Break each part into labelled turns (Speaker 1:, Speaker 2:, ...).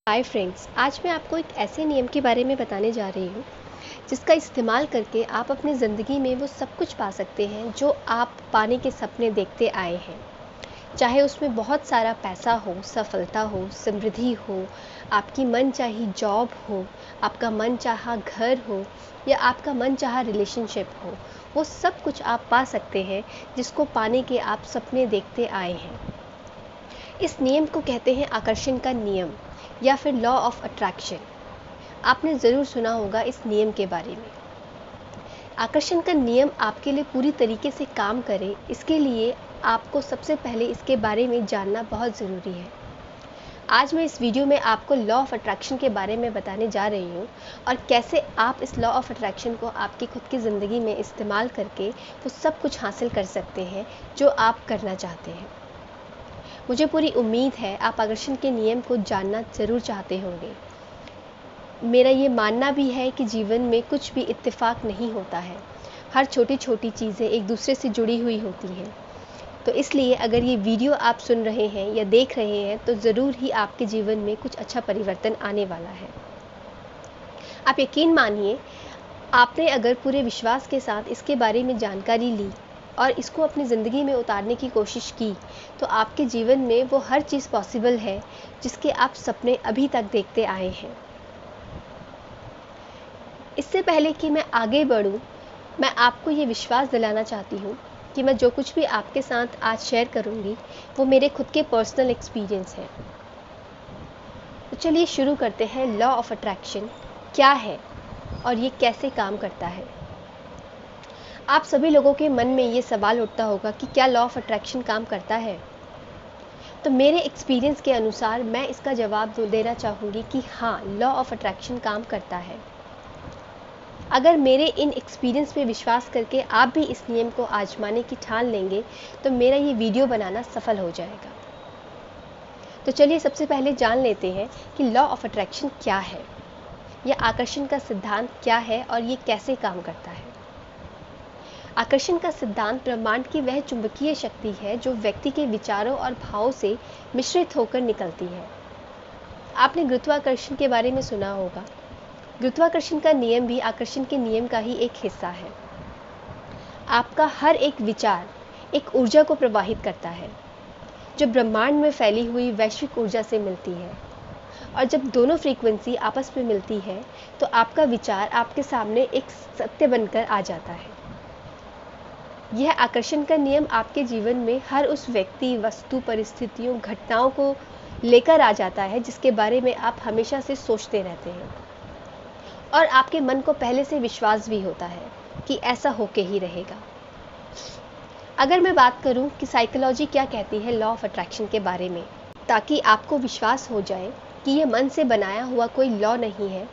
Speaker 1: Hi friends, आज मैं आपको एक ऐसे नियम के बारे में बताने जा रही हूँ जिसका इस्तेमाल करके आप अपनी ज़िंदगी में वो सब कुछ पा सकते हैं जो आप पाने के सपने देखते आए हैं। चाहे उसमें बहुत सारा पैसा हो, सफलता हो, समृद्धि हो, आपकी मनचाही जॉब हो, आपका मनचाहा घर हो या आपका मनचाहा रिलेशनशिप हो, वो सब कुछ आप पा सकते हैं जिसको पाने के आप सपने देखते आए हैं। इस नियम को कहते हैं आकर्षण का नियम या फिर लॉ ऑफ अट्रैक्शन। आपने ज़रूर सुना होगा इस नियम के बारे में। आकर्षण का नियम आपके लिए पूरी तरीके से काम करे, इसके लिए आपको सबसे पहले इसके बारे में जानना बहुत ज़रूरी है। आज मैं इस वीडियो में आपको लॉ ऑफ अट्रैक्शन के बारे में बताने जा रही हूँ और कैसे आप इस लॉ ऑफ अट्रैक्शन को आपकी खुद की ज़िंदगी में इस्तेमाल करके वो सब कुछ हासिल कर सकते हैं जो आप करना चाहते हैं। मुझे पूरी उम्मीद है आप आकर्षण के नियम को जानना ज़रूर चाहते होंगे। मेरा ये मानना भी है कि जीवन में कुछ भी इत्तेफाक नहीं होता है। हर छोटी छोटी चीज़ें एक दूसरे से जुड़ी हुई होती हैं। तो इसलिए अगर ये वीडियो आप सुन रहे हैं या देख रहे हैं तो ज़रूर ही आपके जीवन में कुछ अच्छा परिवर्तन आने वाला है। आप यकीन मानिए, आपने अगर पूरे विश्वास के साथ इसके बारे में जानकारी ली और इसको अपनी ज़िंदगी में उतारने की कोशिश की तो आपके जीवन में वो हर चीज़ पॉसिबल है जिसके आप सपने अभी तक देखते आए हैं। इससे पहले कि मैं आगे बढ़ूं, मैं आपको ये विश्वास दिलाना चाहती हूँ कि मैं जो कुछ भी आपके साथ आज शेयर करूँगी वो मेरे खुद के पर्सनल एक्सपीरियंस हैं। तो चलिए शुरू करते हैं। लॉ ऑफ अट्रैक्शन क्या है और ये कैसे काम करता है? आप सभी लोगों के मन में ये सवाल उठता होगा कि क्या लॉ ऑफ अट्रैक्शन काम करता है? तो मेरे एक्सपीरियंस के अनुसार मैं इसका जवाब देना चाहूँगी कि हाँ, लॉ ऑफ अट्रैक्शन काम करता है। अगर मेरे इन एक्सपीरियंस पे विश्वास करके आप भी इस नियम को आजमाने की ठान लेंगे तो मेरा ये वीडियो बनाना सफल हो जाएगा। तो चलिए सबसे पहले जान लेते हैं कि लॉ ऑफ अट्रैक्शन क्या है, या आकर्षण का सिद्धांत क्या है और ये कैसे काम करता है। आकर्षण का सिद्धांत ब्रह्मांड की वह चुंबकीय शक्ति है जो व्यक्ति के विचारों और भावों से मिश्रित होकर निकलती है। आपने गुरुत्वाकर्षण के बारे में सुना होगा। गुरुत्वाकर्षण का नियम भी आकर्षण के नियम का ही एक हिस्सा है। आपका हर एक विचार एक ऊर्जा को प्रवाहित करता है जो ब्रह्मांड में फैली हुई वैश्विक ऊर्जा से मिलती है, और जब दोनों फ्रीक्वेंसी आपस में मिलती है तो आपका विचार आपके सामने एक सत्य बनकर आ जाता है। यह आकर्षण का नियम आपके जीवन में हर उस व्यक्ति, वस्तु, परिस्थितियों, घटनाओं को लेकर आ जाता है जिसके बारे में आप हमेशा से सोचते रहते हैं और आपके मन को पहले से विश्वास भी होता है कि ऐसा होके ही रहेगा। अगर मैं बात करूं कि साइकोलॉजी क्या कहती है लॉ ऑफ अट्रैक्शन के बारे में, ताकि आपको विश्वास हो जाए कि यह मन से बनाया हुआ कोई लॉ नहीं है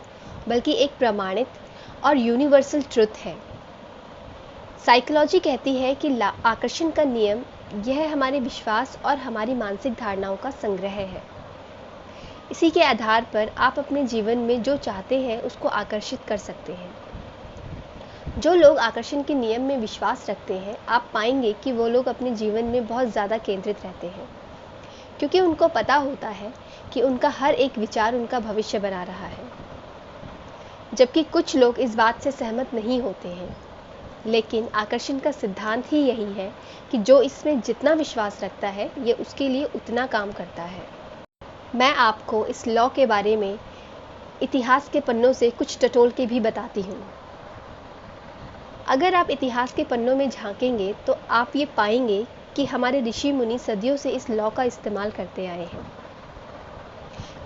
Speaker 1: बल्कि एक प्रमाणित और यूनिवर्सल ट्रुथ है। साइकोलॉजी कहती है कि आकर्षण का नियम यह हमारे विश्वास और हमारी मानसिक धारणाओं का संग्रह है। इसी के आधार पर आप अपने जीवन में जो चाहते हैं उसको आकर्षित कर सकते हैं। जो लोग आकर्षण के नियम में विश्वास रखते हैं, आप पाएंगे कि वो लोग अपने जीवन में बहुत ज़्यादा केंद्रित रहते हैं, क्योंकि उनको पता होता है कि उनका हर एक विचार उनका भविष्य बना रहा है। जबकि कुछ लोग इस बात से सहमत नहीं होते हैं, लेकिन आकर्षण का सिद्धांत ही यही है कि जो इसमें जितना विश्वास रखता है ये उसके लिए उतना काम करता है। मैं आपको इस लॉ के बारे में इतिहास के पन्नों से कुछ टटोलके भी बताती हूँ। अगर आप इतिहास के पन्नों में झांकेंगे तो आप ये पाएंगे कि हमारे ऋषि मुनि सदियों से इस लॉ का इस्तेमाल करते आए हैं।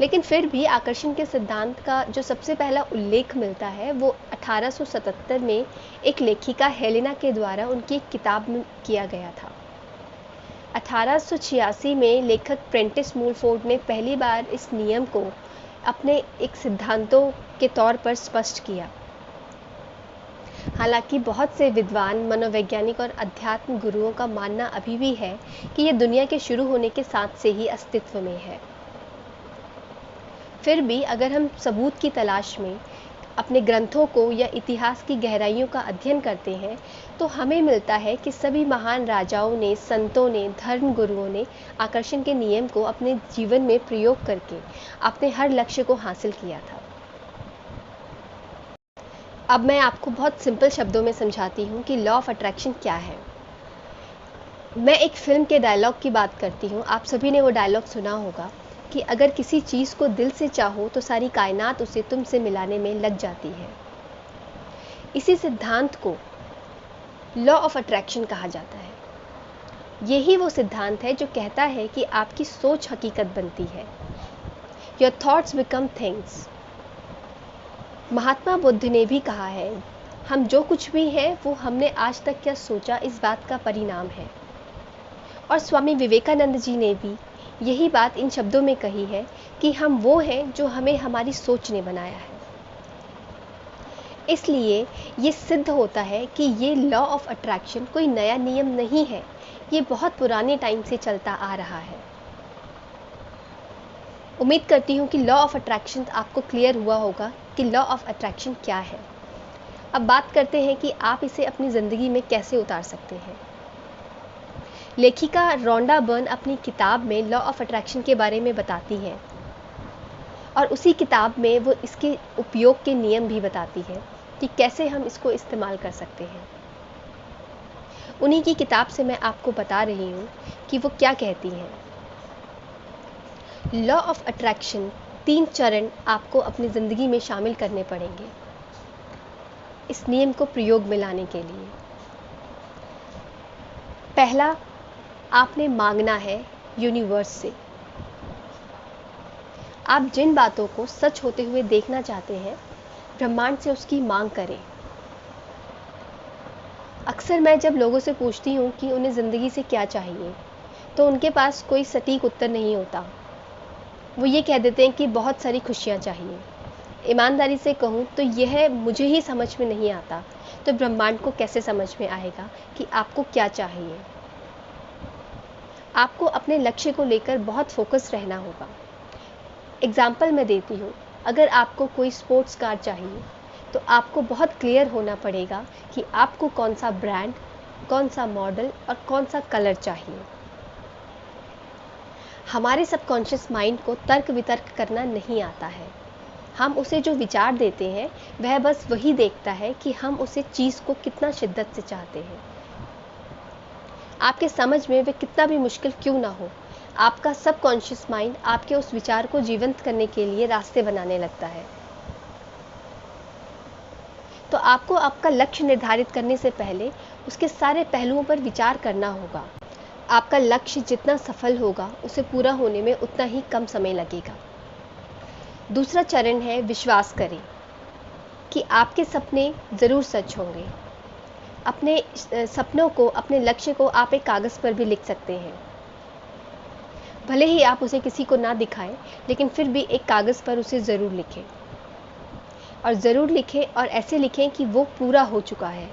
Speaker 1: लेकिन फिर भी आकर्षण के सिद्धांत का जो सबसे पहला उल्लेख मिलता है वो 1877 में एक लेखिका हेलेना के द्वारा उनकी एक किताब में किया गया था। 1886 में लेखक प्रेंटिस मूलफोर्ड ने पहली बार इस नियम को अपने एक सिद्धांतों के तौर पर स्पष्ट किया। हालांकि बहुत से विद्वान, मनोवैज्ञानिक और अध्यात्म गुरुओं का मानना अभी भी है कि यह दुनिया के शुरू होने के साथ से ही अस्तित्व में है। फिर भी अगर हम सबूत की तलाश में अपने ग्रंथों को या इतिहास की गहराइयों का अध्ययन करते हैं तो हमें मिलता है कि सभी महान राजाओं ने, संतों ने, धर्म गुरुओं ने आकर्षण के नियम को अपने जीवन में प्रयोग करके अपने हर लक्ष्य को हासिल किया था। अब मैं आपको बहुत सिंपल शब्दों में समझाती हूँ कि लॉ ऑफ अट्रैक्शन क्या है। मैं एक फिल्म के डायलॉग की बात करती हूँ। आप सभी ने वो डायलॉग सुना होगा कि अगर किसी चीज़ को दिल से चाहो तो सारी कायनात उसे तुमसे मिलाने में लग जाती है। इसी सिद्धांत को लॉ ऑफ अट्रैक्शन कहा जाता है। यही वो सिद्धांत है जो कहता है कि आपकी सोच हकीकत बनती है। Your thoughts become things. Mahatma Buddha ने भी कहा है, हम जो कुछ भी हैं वो हमने आज तक क्या सोचा इस बात का परिणाम है। और स्वामी विवेकानंद जी ने भी यही बात इन शब्दों में कही है कि हम वो हैं जो हमें हमारी सोच ने बनाया है। इसलिए ये सिद्ध होता है कि ये लॉ ऑफ अट्रैक्शन कोई नया नियम नहीं है, ये बहुत पुराने टाइम से चलता आ रहा है। उम्मीद करती हूँ कि लॉ ऑफ अट्रैक्शन आपको क्लियर हुआ होगा कि लॉ ऑफ अट्रैक्शन क्या है। अब बात करते हैं कि आप इसे अपनी ज़िंदगी में कैसे उतार सकते हैं। लेखिका रोंडा बर्न अपनी किताब में लॉ ऑफ अट्रैक्शन के बारे में बताती है और उसी किताब में वो इसके उपयोग के नियम भी बताती है कि कैसे हम इसको इस्तेमाल कर सकते हैं। उन्हीं की किताब से मैं आपको बता रही हूँ कि वो क्या कहती हैं। लॉ ऑफ अट्रैक्शन 3 चरण आपको अपनी ज़िंदगी में शामिल करने पड़ेंगे इस नियम को प्रयोग में लाने के लिए। पहला, आपने मांगना है यूनिवर्स से। आप जिन बातों को सच होते हुए देखना चाहते हैं, ब्रह्मांड से उसकी मांग करें। अक्सर मैं जब लोगों से पूछती हूँ कि उन्हें ज़िंदगी से क्या चाहिए, तो उनके पास कोई सटीक उत्तर नहीं होता। वो ये कह देते हैं कि बहुत सारी खुशियाँ चाहिए। ईमानदारी से कहूँ तो यह मुझे ही समझ में नहीं आता, तो ब्रह्मांड को कैसे समझ में आएगा कि आपको क्या चाहिए। आपको अपने लक्ष्य को लेकर बहुत फोकस रहना होगा। एग्जाम्पल मैं देती हूँ, अगर आपको कोई स्पोर्ट्स कार चाहिए तो आपको बहुत क्लियर होना पड़ेगा कि आपको कौन सा ब्रांड, कौन सा मॉडल और कौन सा कलर चाहिए। हमारे सबकॉन्शियस माइंड को तर्क वितर्क करना नहीं आता है। हम उसे जो विचार देते हैं वह बस वही देखता है कि हम उसे चीज़ को कितना शिद्दत से चाहते हैं। आपके समझ में वह कितना भी मुश्किल क्यों ना हो, आपका सबकॉन्शियस माइंड आपके उस विचार को जीवंत करने के लिए रास्ते बनाने लगता है। तो आपको आपका लक्ष्य निर्धारित करने से पहले उसके सारे पहलुओं पर विचार करना होगा। आपका लक्ष्य जितना सफल होगा उसे पूरा होने में उतना ही कम समय लगेगा। दूसरा चरण है विश्वास करें कि आपके सपने ज़रूर सच होंगे। अपने सपनों को, अपने लक्ष्य को आप एक कागज़ पर भी लिख सकते हैं। भले ही आप उसे किसी को ना दिखाएं, लेकिन फिर भी एक कागज़ पर उसे ज़रूर लिखें। और ज़रूर लिखें और ऐसे लिखें कि वो पूरा हो चुका है,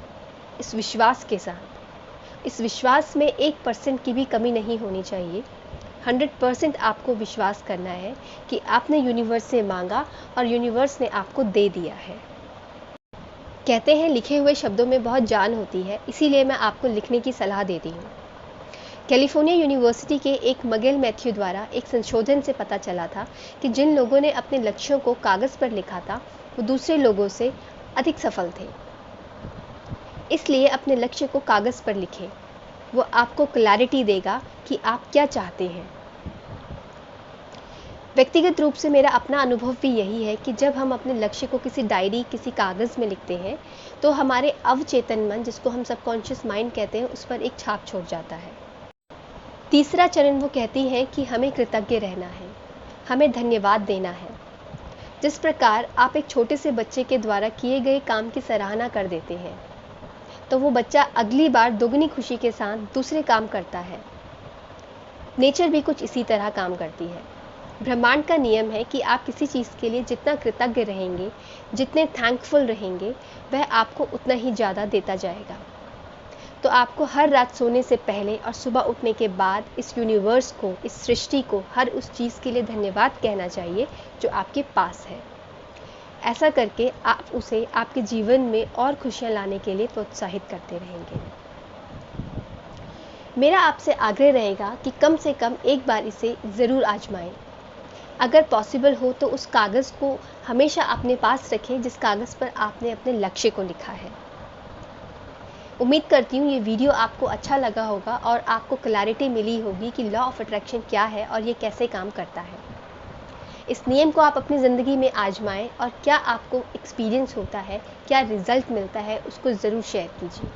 Speaker 1: इस विश्वास के साथ। इस विश्वास में 1% की भी कमी नहीं होनी चाहिए। 100% आपको विश्वास करना है कि आपने यूनिवर्स से मांगा और यूनिवर्स ने आपको दे दिया है। कहते हैं लिखे हुए शब्दों में बहुत जान होती है, इसीलिए मैं आपको लिखने की सलाह देती हूँ। कैलिफोर्निया यूनिवर्सिटी के एक मगेल मैथ्यू द्वारा एक संशोधन से पता चला था कि जिन लोगों ने अपने लक्ष्यों को कागज़ पर लिखा था वो दूसरे लोगों से अधिक सफल थे। इसलिए अपने लक्ष्य को कागज़ पर लिखें, वो आपको क्लैरिटी देगा कि आप क्या चाहते हैं। व्यक्तिगत रूप से मेरा अपना अनुभव भी यही है कि जब हम अपने लक्ष्य को किसी डायरी, किसी कागज़ में लिखते हैं तो हमारे अवचेतन मन, जिसको हम सबकॉन्शियस माइंड कहते हैं, उस पर एक छाप छोड़ जाता है। तीसरा चरण वो कहती हैं कि हमें कृतज्ञ रहना है, हमें धन्यवाद देना है। जिस प्रकार आप एक छोटे से बच्चे के द्वारा किए गए काम की सराहना कर देते हैं तो वो बच्चा अगली बार दोगुनी खुशी के साथ दूसरे काम करता है। नेचर भी कुछ इसी तरह काम करती है। ब्रह्मांड का नियम है कि आप किसी चीज़ के लिए जितना कृतज्ञ रहेंगे, जितने थैंकफुल रहेंगे, वह आपको उतना ही ज़्यादा देता जाएगा। तो आपको हर रात सोने से पहले और सुबह उठने के बाद इस यूनिवर्स को, इस सृष्टि को हर उस चीज़ के लिए धन्यवाद कहना चाहिए जो आपके पास है। ऐसा करके आप उसे आपके जीवन में और खुशियाँ लाने के लिए प्रोत्साहित करते रहेंगे। मेरा आपसे आग्रह रहेगा कि कम से कम एक बार इसे ज़रूर आजमाएं। अगर पॉसिबल हो तो उस कागज़ को हमेशा अपने पास रखें जिस कागज़ पर आपने अपने लक्ष्य को लिखा है। उम्मीद करती हूँ ये वीडियो आपको अच्छा लगा होगा और आपको क्लैरिटी मिली होगी कि लॉ ऑफ अट्रैक्शन क्या है और ये कैसे काम करता है। इस नियम को आप अपनी ज़िंदगी में आजमाएं और क्या आपको एक्सपीरियंस होता है, क्या रिज़ल्ट मिलता है, उसको ज़रूर शेयर कीजिए।